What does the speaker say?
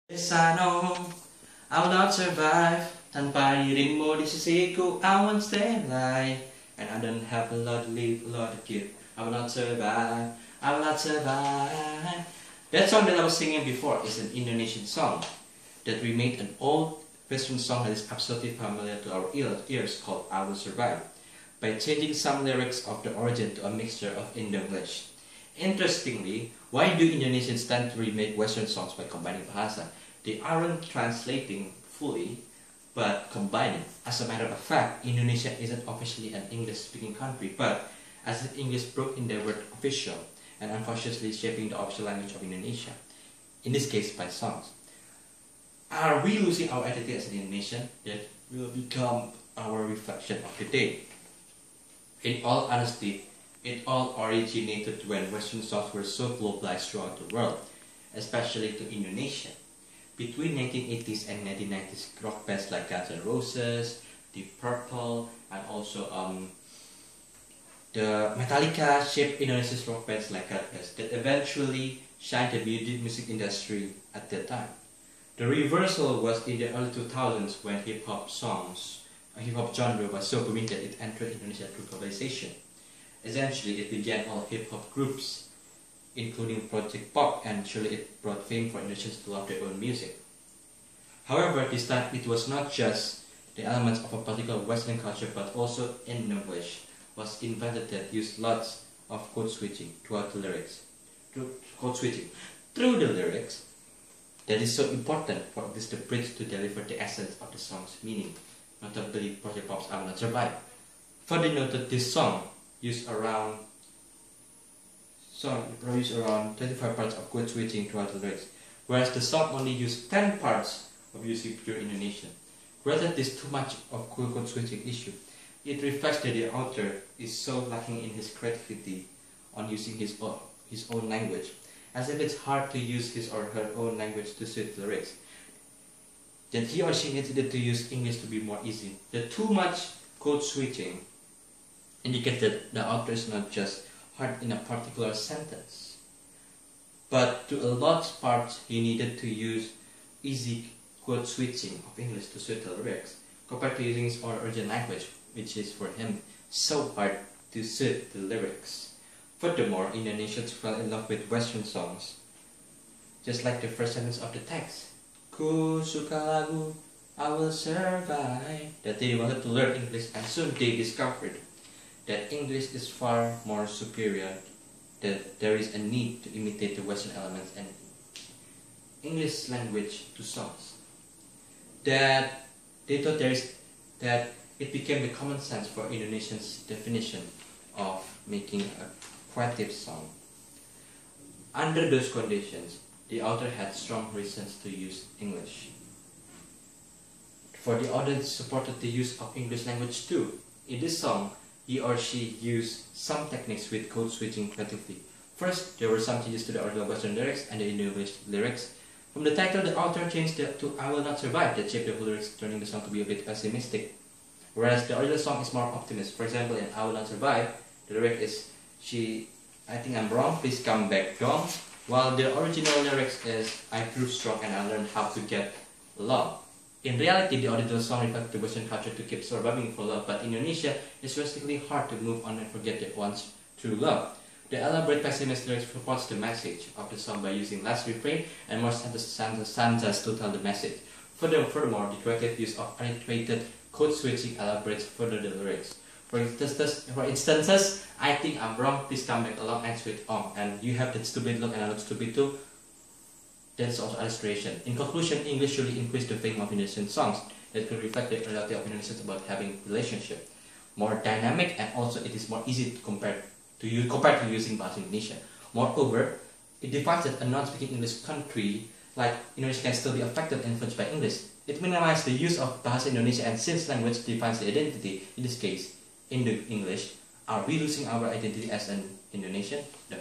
Yes, I know I will not survive. Tanpa dirimu di sisiku, I won't stay alive. And I don't have a lot to live, a lot to give. I will not survive, I will not survive. That song that I was singing before is an Indonesian song that remade an old Western song that is absolutely familiar to our ears called I Will Survive by changing some lyrics of the origin to a mixture of Indo-English. Interestingly, why do Indonesians tend to remake Western songs by combining bahasa? They aren't translating fully, but combining. As a matter of fact, Indonesia isn't officially an English-speaking country, but as if English broke in their word official and unconsciously shaping the official language of Indonesia, in this case by songs. Are we losing our identity as an Indonesian? That will become our reflection of the day. In all honesty, it all originated when Western songs were so globalized throughout the world, especially to Indonesia. Between 1980s and 1990s, rock bands like Guns N' Roses, Deep Purple, and also the Metallica shaped Indonesia's rock bands like that eventually shined the music industry at that time. The reversal was in the early 2000s when hip-hop genre was so booming that it entered Indonesia through globalization. Essentially, it began all hip-hop groups, including Project Pop, and surely it brought fame for Indonesians to love their own music. However, this time it was not just the elements of a particular Western culture, but also Indo-English was invented that used lots of code switching throughout the lyrics. Through the lyrics, that is so important for this the bridge to deliver the essence of the song's meaning, notably Project Pop's I Will Not Survive. Further noted, this song used around 25 parts of code switching throughout the lyrics, whereas the song only used 10 parts of using pure Indonesian. Rather, this too much of code switching issue. It reflects that the author is so lacking in his creativity on using his own language, as if it's hard to use his or her own language to suit the lyrics. Then he or she needed to use English to be more easy. The too much code switching indicates that the author is not just hard in a particular sentence, but to a large part he needed to use easy code switching of English to suit the lyrics, compared to using his own original language, which is for him so hard to suit the lyrics. Furthermore, Indonesians fell in love with Western songs, just like the first sentence of the text. Ku suka lagu, I will survive. That they wanted to learn English, and soon they discovered that English is far more superior, that there is a need to imitate the Western elements and English language to songs. That they thought that it became the common sense for Indonesians' definition of making a creative song. Under those conditions, the author had strong reasons to use English. For the audience supported the use of English language too. In this song, he or she used some techniques with code switching creatively. First, there were some changes to the original Western lyrics and the Indo-English lyrics. From the title, the author changed it to I Will Not Survive, that shaped the whole lyrics, turning the song to be a bit pessimistic. Whereas the original song is more optimistic. For example, in I Will Not Survive, the lyric is, I think I'm wrong, please come back home. While the original lyrics is, I grew strong and I learned how to get along. In reality, the original song reflects the Western culture to keep surviving for love, but in Indonesia, it's realistically hard to move on and forget that one's true love. The elaborate pessimist lyrics purports the message of the song by using less refrain and more stanzas to tell the message. Furthermore, the creative use of alliterated code switching elaborates further the lyrics. For instances, I think I'm wrong, please come back along, ends with and you have that stupid look and I look stupid too. That's also illustration. In conclusion, English really increased the fame of Indonesian songs that could reflect the reality of Indonesians about having relationship. More dynamic, and also it is more easy to compared to using bahasa Indonesia. Moreover, it defines that a non-speaking English country like Indonesia can still be affected and influenced by English. It minimizes the use of bahasa Indonesia, and since language defines the identity, in this case, Indo-English, are we losing our identity as an Indonesian? No.